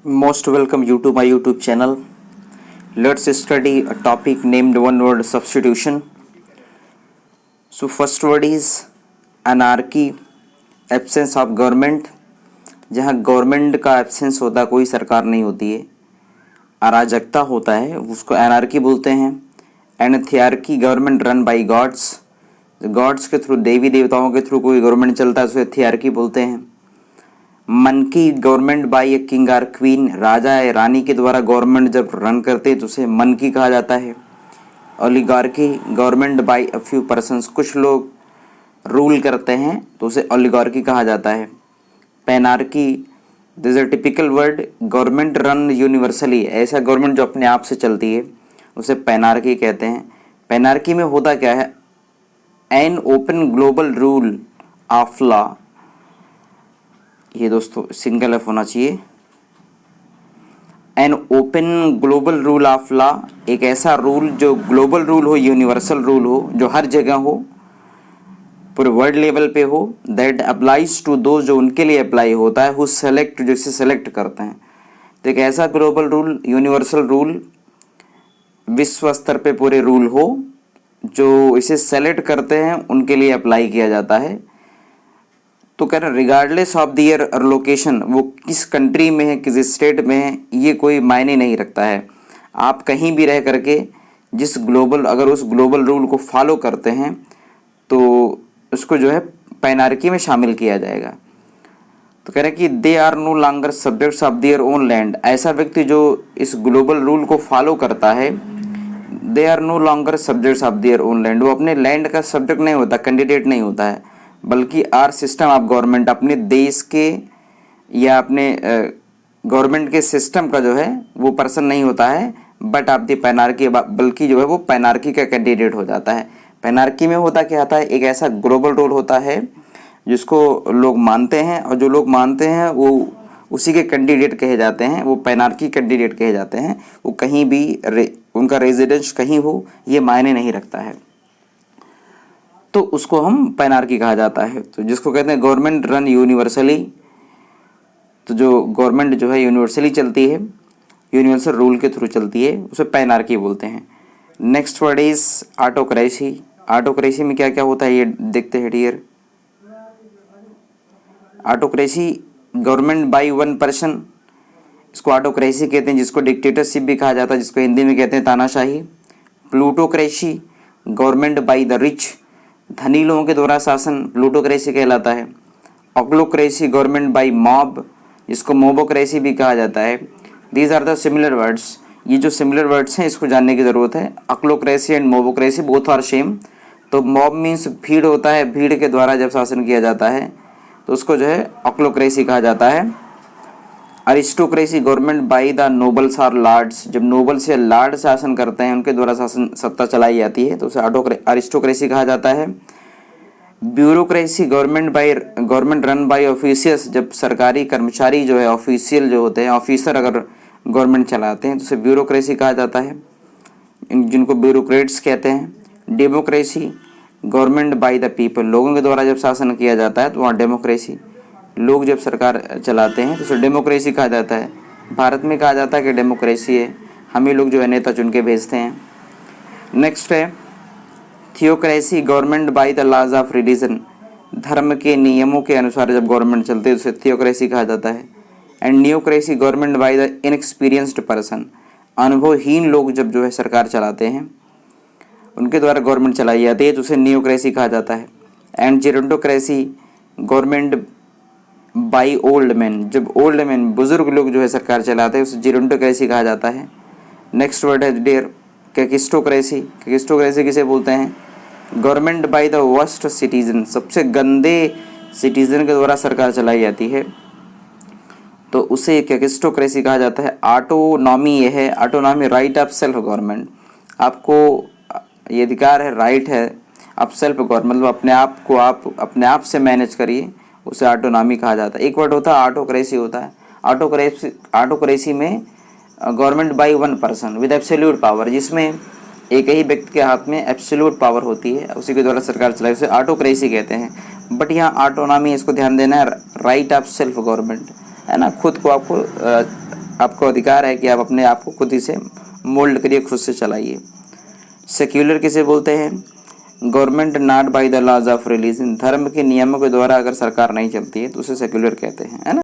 Most welcome you to my YouTube channel. Let's study a topic named one word substitution. So first word is anarchy, absence of government. जहाँ government का absence होता है, कोई सरकार नहीं होती है, अराजकता होता है, उसको एनार्की बोलते हैं. And thearchy, government run by gods, gods के थ्रू, देवी देवताओं के थ्रू कोई गवर्नमेंट चलता है, उसे थियार्की बोलते हैं. मन की, government by a king or queen, राजा या रानी के द्वारा गवर्नमेंट जब रन करते हैं तो उसे मन की कहा जाता है. Oligarchy, government by a few persons, कुछ लोग रूल करते हैं तो उसे ओलिगार्की कहा जाता है. Panarchy, this is a typical word, government run universally, ऐसा गवर्नमेंट जो अपने आप से चलती है उसे पैनार्की कहते हैं. पैनार्की में होता क्या है, an open global rule of law, ये दोस्तों सिंगल एफ होना चाहिए. An open global rule of law, एक ऐसा रूल जो ग्लोबल रूल हो, यूनिवर्सल रूल हो, जो हर जगह हो, पूरे वर्ल्ड लेवल पे हो. दैट अप्लाइज टू दो, जो उनके लिए अप्लाई होता है, हु सेलेक्ट, जो इसे सेलेक्ट करते हैं. तो एक ऐसा ग्लोबल रूल, यूनिवर्सल रूल, विश्व स्तर पे पूरे रूल हो, जो इसे सेलेक्ट करते हैं उनके लिए अप्लाई किया जाता है. तो कह रहे रिगार्डलेस ऑफ द ईयर और लोकेशन, वो किस कंट्री में है, किस स्टेट में है, ये कोई मायने नहीं रखता है. आप कहीं भी रह करके जिस ग्लोबल, अगर उस ग्लोबल रूल को फॉलो करते हैं तो उसको जो है पैनार्की में शामिल किया जाएगा. तो कह रहे हैं कि they are no longer subjects of their own land, ऐसा व्यक्ति जो इस ग्लोबल रूल को फॉलो करता है, they are no longer subjects of their own land, वो अपने लैंड का सब्जेक्ट नहीं होता, कैंडिडेट नहीं होता है, बल्कि आर सिस्टम ऑफ गवर्नमेंट, अपने देश के या अपने गवर्नमेंट के सिस्टम का जो है वो पर्सन नहीं होता है, बट ऑफ द पैनार्की, बल्कि जो है वो पैनार्की का कैंडिडेट हो जाता है. पैनार्की में होता क्या आता है, एक ऐसा ग्लोबल रूल होता है जिसको लोग मानते हैं, और जो लोग मानते हैं वो उसी के कैंडिडेट कहे जाते हैं, वो पैनार्की कैंडिडेट कहे जाते हैं. वो कहीं भी उनका रेजिडेंस कहीं हो, ये मायने नहीं रखता है, तो उसको हम पैनार्की कहा जाता है. तो जिसको कहते हैं गवर्नमेंट रन यूनिवर्सली, तो जो गवर्नमेंट जो है यूनिवर्सली चलती है, यूनिवर्सल रूल के थ्रू चलती है, उसे पैनार्की बोलते हैं. Next word is autocracy. Autocracy में क्या क्या होता है ये देखते हैं dear. Autocracy, government by one person, इसको ऑटोक्रेसी कहते हैं, जिसको डिक्टेटरशिप भी कहा जाता है, जिसको हिंदी में कहते हैं तानाशाही. Plutocracy, government by the rich, धनी लोगों के द्वारा शासन, प्लूटोक्रेसी कहलाता है. ऑक्लोक्रेसी, गवर्नमेंट बाय मॉब, जिसको मोबोक्रेसी भी कहा जाता है. These are the similar words, ये जो सिमिलर वर्ड्स हैं इसको जानने की ज़रूरत है. Ochlocracy and mobocracy both are same. तो मॉब मीन्स भीड़ होता है, भीड़ के द्वारा जब शासन किया जाता है तो उसको जो है ऑक्लोक्रेसी कहा जाता है. Aristocracy, government by the nobles or lords, जब नोबल्स या लॉर्ड शासन करते हैं, उनके द्वारा शासन सत्ता चलाई जाती है, तो उसे अरिस्टोक्रेसी कहा जाता है. Bureaucracy, government run bye officials, जब सरकारी कर्मचारी जो है, ऑफिशियल जो होते हैं, ऑफिसर अगर गवर्नमेंट चलाते हैं तो उसे ब्यूरोक्रेसी कहा जाता है, जिनको ब्यूरोक्रेट्स कहते हैं. Democracy, government by the people, लोगों के द्वारा जब शासन किया जाता है तो वहाँ डेमोक्रेसी, लोग जब सरकार चलाते हैं तो उसे डेमोक्रेसी कहा जाता है. भारत में कहा जाता है कि डेमोक्रेसी है, हम ही लोग जो है नेता चुन के भेजते हैं. नेक्स्ट है theocracy, government by the laws of religion, धर्म के नियमों के अनुसार जब गवर्नमेंट चलती है तो उसे थियोक्रेसी कहा जाता है. And neocracy, government by the inexperienced person, अनुभवहीन लोग जब जो है सरकार चलाते हैं, उनके द्वारा गवर्नमेंट चलाई जाती है, तो उसे न्योक्रेसी कहा जाता है. And gerontocracy, government by old man, जब ओल्ड मैन, बुजुर्ग लोग जो है सरकार चलाते हैं, उसे जेरोंटोक्रेसी कहा जाता है. नेक्स्ट वर्ड है डियर कैकिस्टोक्रेसी. कैकिस्टोक्रेसी किसे बोलते हैं, government by the worst citizen, सबसे गंदे सिटीजन के द्वारा सरकार चलाई जाती है, तो उसे कैकिस्टोक्रेसी कहा जाता है. ऑटोनॉमी, ये है autonomy, right of self government, आपको ये अधिकार है, राइट है आप सेल्फ गवर्नमेंट, मतलब अपने आप को आप अपने आप से मैनेज करिए, उसे ऑटोनॉमी कहा जाता है. एक वर्ड होता है ऑटोक्रेसी होता है. ऑटोक्रेसी में government by one person with absolute power, जिसमें एक ही व्यक्ति के हाथ में एब्सोल्यूट पावर होती है, उसी के द्वारा सरकार चलाई, उसे ऑटोक्रेसी कहते हैं. बट यहाँ ऑटोनॉमी, इसको ध्यान देना है, राइट ऑफ सेल्फ गवर्नमेंट है ना, खुद को आपको आपको अधिकार है कि आप अपने आप को खुद ही से मोल्ड करिए, खुद से चलाइए। सेक्युलर किसे बोलते हैं? Government not by the laws of religion, धर्म के नियमों के द्वारा अगर सरकार नहीं चलती है तो उसे सेक्युलर कहते हैं, है ना।